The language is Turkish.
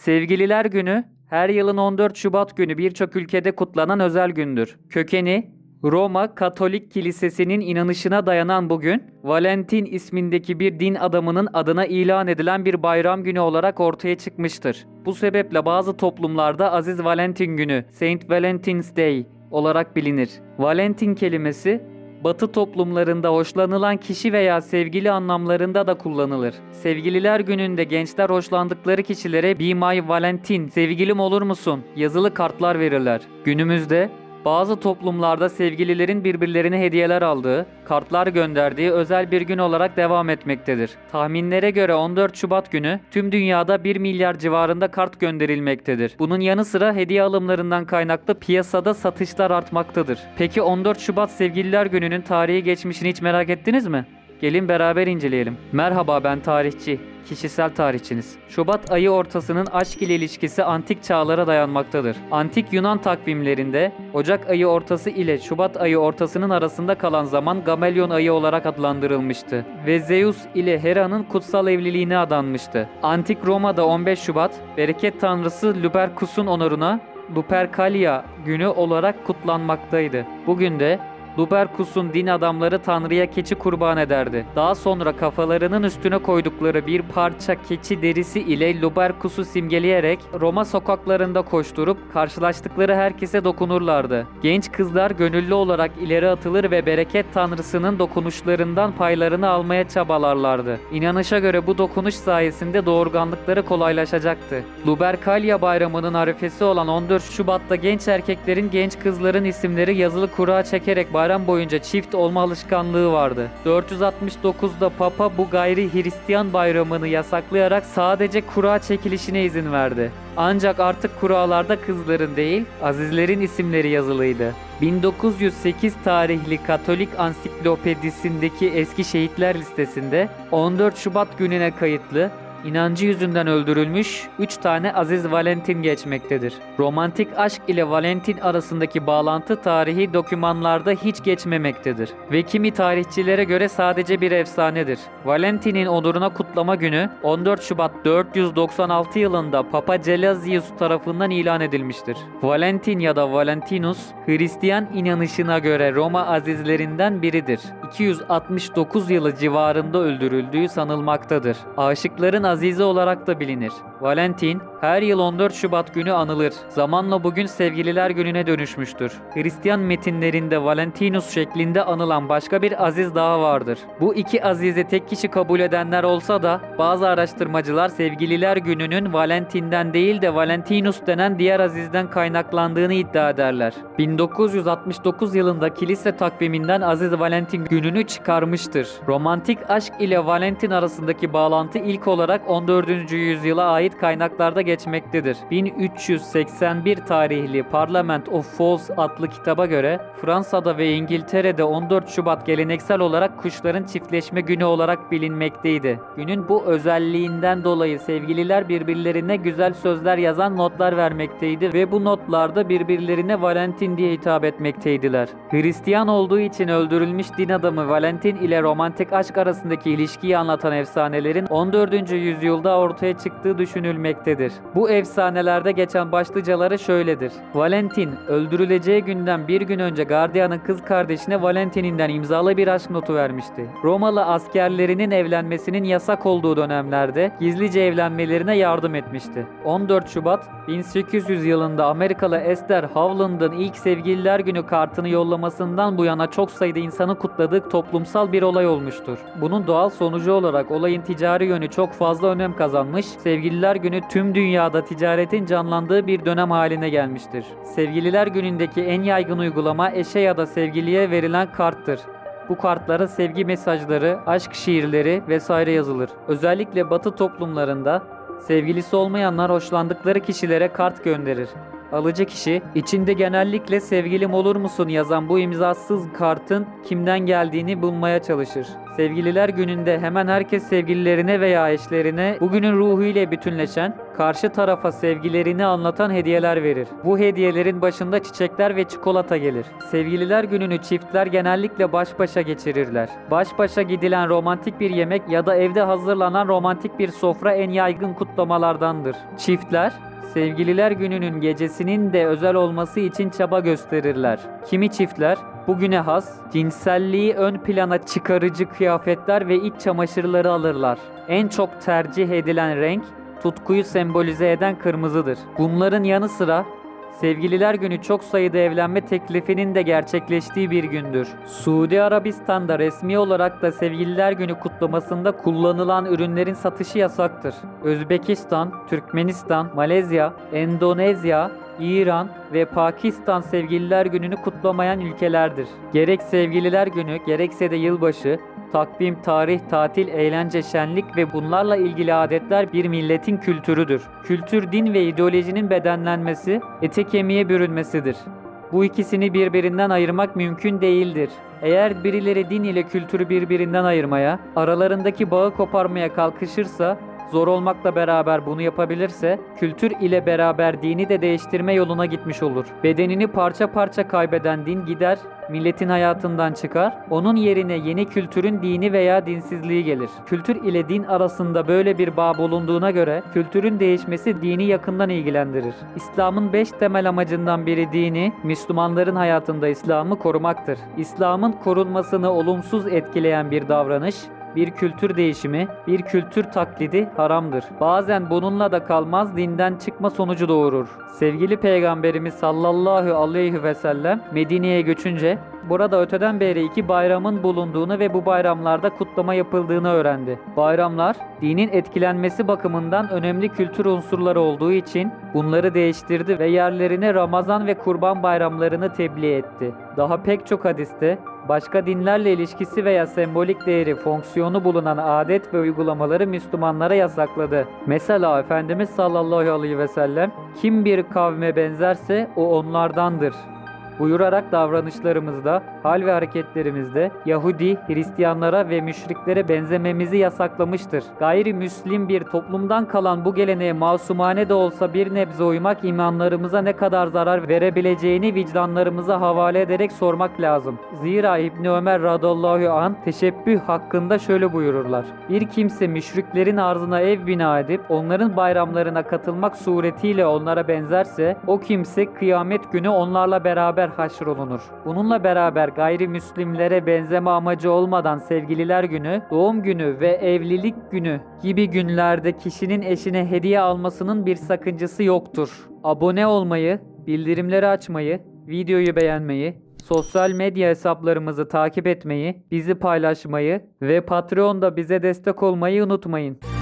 Sevgililer Günü, her yılın 14 Şubat günü birçok ülkede kutlanan özel gündür. Kökeni, Roma Katolik Kilisesi'nin inanışına dayanan bugün, Valentin ismindeki bir din adamının adına ilan edilen bir bayram günü olarak ortaya çıkmıştır. Bu sebeple bazı toplumlarda Aziz Valentin Günü, Saint Valentine's Day olarak bilinir. Valentin kelimesi, Batı toplumlarında hoşlanılan kişi veya sevgili anlamlarında da kullanılır. Sevgililer gününde gençler hoşlandıkları kişilere "Be my Valentine, sevgilim olur musun?" yazılı kartlar verirler. Günümüzde bazı toplumlarda sevgililerin birbirlerine hediyeler aldığı, kartlar gönderdiği özel bir gün olarak devam etmektedir. Tahminlere göre 14 Şubat günü tüm dünyada 1 milyar civarında kart gönderilmektedir. Bunun yanı sıra hediye alımlarından kaynaklı piyasada satışlar artmaktadır. Peki 14 Şubat Sevgililer Günü'nün tarihi geçmişini hiç merak ettiniz mi? Gelin beraber inceleyelim. Merhaba, ben tarihçi, kişisel tarihçiniz. Şubat ayı ortasının aşk ile ilişkisi antik çağlara dayanmaktadır. Antik Yunan takvimlerinde Ocak ayı ortası ile Şubat ayı ortasının arasında kalan zaman Gamelyon ayı olarak adlandırılmıştı ve Zeus ile Hera'nın kutsal evliliğine adanmıştı. Antik Roma'da 15 Şubat, bereket tanrısı Lupercus'un onuruna Lupercalia günü olarak kutlanmaktaydı. Bugün de Lupercus'un din adamları Tanrı'ya keçi kurban ederdi. Daha sonra kafalarının üstüne koydukları bir parça keçi derisi ile Lupercus'u simgeleyerek Roma sokaklarında koşturup karşılaştıkları herkese dokunurlardı. Genç kızlar gönüllü olarak ileri atılır ve bereket tanrısının dokunuşlarından paylarını almaya çabalarlardı. İnanışa göre bu dokunuş sayesinde doğurganlıkları kolaylaşacaktı. Lupercalia bayramının arifesi olan 14 Şubat'ta genç erkeklerin genç kızların isimleri yazılı kura çekerek bayram boyunca çift olma alışkanlığı vardı. 469'da Papa bu gayri Hristiyan bayramını yasaklayarak sadece kura çekilişine izin verdi. Ancak artık kuralarda kızların değil, azizlerin isimleri yazılıydı. 1908 tarihli Katolik Ansiklopedisindeki eski şehitler listesinde 14 Şubat gününe kayıtlı, İnancı yüzünden öldürülmüş 3 tane Aziz Valentin geçmektedir. Romantik aşk ile Valentin arasındaki bağlantı tarihi dokümanlarda hiç geçmemektedir ve kimi tarihçilere göre sadece bir efsanedir. Valentin'in onuruna kutlama günü 14 Şubat 496 yılında Papa Gelasius tarafından ilan edilmiştir. Valentin ya da Valentinus, Hristiyan inanışına göre Roma azizlerinden biridir. 269 yılı civarında öldürüldüğü sanılmaktadır. Aşıkların azizi olarak da bilinir. Valentin her yıl 14 Şubat günü anılır. Zamanla bugün Sevgililer Günü'ne dönüşmüştür. Hristiyan metinlerinde Valentinus şeklinde anılan başka bir aziz daha vardır. Bu iki azizi tek kişi kabul edenler olsa da bazı araştırmacılar Sevgililer Günü'nün Valentin'den değil de Valentinus denen diğer azizden kaynaklandığını iddia ederler. 1969 yılında kilise takviminden Aziz Valentin gününü çıkarmıştır. Romantik aşk ile Valentin arasındaki bağlantı ilk olarak 14. yüzyıla ait kaynaklarda geçmektedir. 1381 tarihli Parliament of Fowls adlı kitaba göre Fransa'da ve İngiltere'de 14 Şubat geleneksel olarak kuşların çiftleşme günü olarak bilinmekteydi. Günün bu özelliğinden dolayı sevgililer birbirlerine güzel sözler yazan notlar vermekteydi ve bu notlarda birbirlerine Valentin diye hitap etmekteydiler. Hristiyan olduğu için öldürülmüş din adamı Valentin ile romantik aşk arasındaki ilişkiyi anlatan efsanelerin 14. yüzyılda ortaya çıktığı düşünülmektedir. Bu efsanelerde geçen başlıcaları şöyledir. Valentin, öldürüleceği günden bir gün önce gardiyanın kız kardeşine Valentin'inden imzalı bir aşk notu vermişti. Romalı askerlerinin evlenmesinin yasak olduğu dönemlerde gizlice evlenmelerine yardım etmişti. 14 Şubat 1800 yılında Amerikalı Esther Howland'ın ilk Sevgililer Günü kartını yollamasından bu yana çok sayıda insanın kutladığı toplumsal bir olay olmuştur. Bunun doğal sonucu olarak olayın ticari yönü çok fazla önem kazanmış, Sevgililer Günü tüm dünyada ticaretin canlandığı bir dönem haline gelmiştir. Sevgililer Günü'ndeki en yaygın uygulama eşe ya da sevgiliye verilen karttır. Bu kartlara sevgi mesajları, aşk şiirleri vesaire yazılır. Özellikle Batı toplumlarında sevgilisi olmayanlar hoşlandıkları kişilere kart gönderir. Alıcı kişi, içinde genellikle "sevgilim olur musun" yazan bu imzasız kartın kimden geldiğini bulmaya çalışır. Sevgililer gününde hemen herkes sevgililerine veya eşlerine bugünün ruhu ile bütünleşen, karşı tarafa sevgilerini anlatan hediyeler verir. Bu hediyelerin başında çiçekler ve çikolata gelir. Sevgililer gününü çiftler genellikle baş başa geçirirler. Baş başa gidilen romantik bir yemek ya da evde hazırlanan romantik bir sofra en yaygın kutlamalardandır. Çiftler, Sevgililer gününün gecesinin de özel olması için çaba gösterirler. Kimi çiftler bugüne has, cinselliği ön plana çıkarıcı kıyafetler ve iç çamaşırları alırlar. En çok tercih edilen renk, tutkuyu sembolize eden kırmızıdır. Bunların yanı sıra Sevgililer Günü çok sayıda evlenme teklifinin de gerçekleştiği bir gündür. Suudi Arabistan'da resmi olarak da Sevgililer Günü kutlamasında kullanılan ürünlerin satışı yasaktır. Özbekistan, Türkmenistan, Malezya, Endonezya, İran ve Pakistan Sevgililer Günü'nü kutlamayan ülkelerdir. Gerek Sevgililer Günü gerekse de yılbaşı, takvim, tarih, tatil, eğlence, şenlik ve bunlarla ilgili adetler bir milletin kültürüdür. Kültür, din ve ideolojinin bedenlenmesi, ete kemiğe bürünmesidir. Bu ikisini birbirinden ayırmak mümkün değildir. Eğer birileri din ile kültürü birbirinden ayırmaya, aralarındaki bağı koparmaya kalkışırsa, zor olmakla beraber bunu yapabilirse, kültür ile beraber dini de değiştirme yoluna gitmiş olur. Bedenini parça parça kaybeden din gider, milletin hayatından çıkar, onun yerine yeni kültürün dini veya dinsizliği gelir. Kültür ile din arasında böyle bir bağ bulunduğuna göre, kültürün değişmesi dini yakından ilgilendirir. İslam'ın 5 temel amacından biri dini, Müslümanların hayatında İslam'ı korumaktır. İslam'ın korunmasını olumsuz etkileyen bir davranış, bir kültür değişimi, bir kültür taklidi haramdır. Bazen bununla da kalmaz, dinden çıkma sonucu doğurur. Sevgili Peygamberimiz sallallahu aleyhi ve sellem Medine'ye göçünce burada öteden beri 2 bayramın bulunduğunu ve bu bayramlarda kutlama yapıldığını öğrendi. Bayramlar, dinin etkilenmesi bakımından önemli kültür unsurları olduğu için bunları değiştirdi ve yerlerine Ramazan ve Kurban bayramlarını tebliğ etti. Daha pek çok hadiste, başka dinlerle ilişkisi veya sembolik değeri, fonksiyonu bulunan adet ve uygulamaları Müslümanlara yasakladı. Mesela Efendimiz sallallahu aleyhi ve sellem, kim bir kavme benzerse o onlardandır buyurarak davranışlarımızda, hal ve hareketlerimizde Yahudi, Hristiyanlara ve müşriklere benzememizi yasaklamıştır. Gayrimüslim bir toplumdan kalan bu geleneğe masumane de olsa bir nebze uymak imanlarımıza ne kadar zarar verebileceğini vicdanlarımıza havale ederek sormak lazım. Zira İbni Ömer radıyallahu anh teşebbüh hakkında şöyle buyururlar. Bir kimse müşriklerin arzına ev bina edip onların bayramlarına katılmak suretiyle onlara benzerse o kimse kıyamet günü onlarla beraber haşrolunur. Bununla beraber gayrimüslimlere benzeme amacı olmadan Sevgililer Günü, doğum günü ve evlilik günü gibi günlerde kişinin eşine hediye almasının bir sakıncası yoktur. Abone olmayı, bildirimleri açmayı, videoyu beğenmeyi, sosyal medya hesaplarımızı takip etmeyi, bizi paylaşmayı ve Patreon'da bize destek olmayı unutmayın.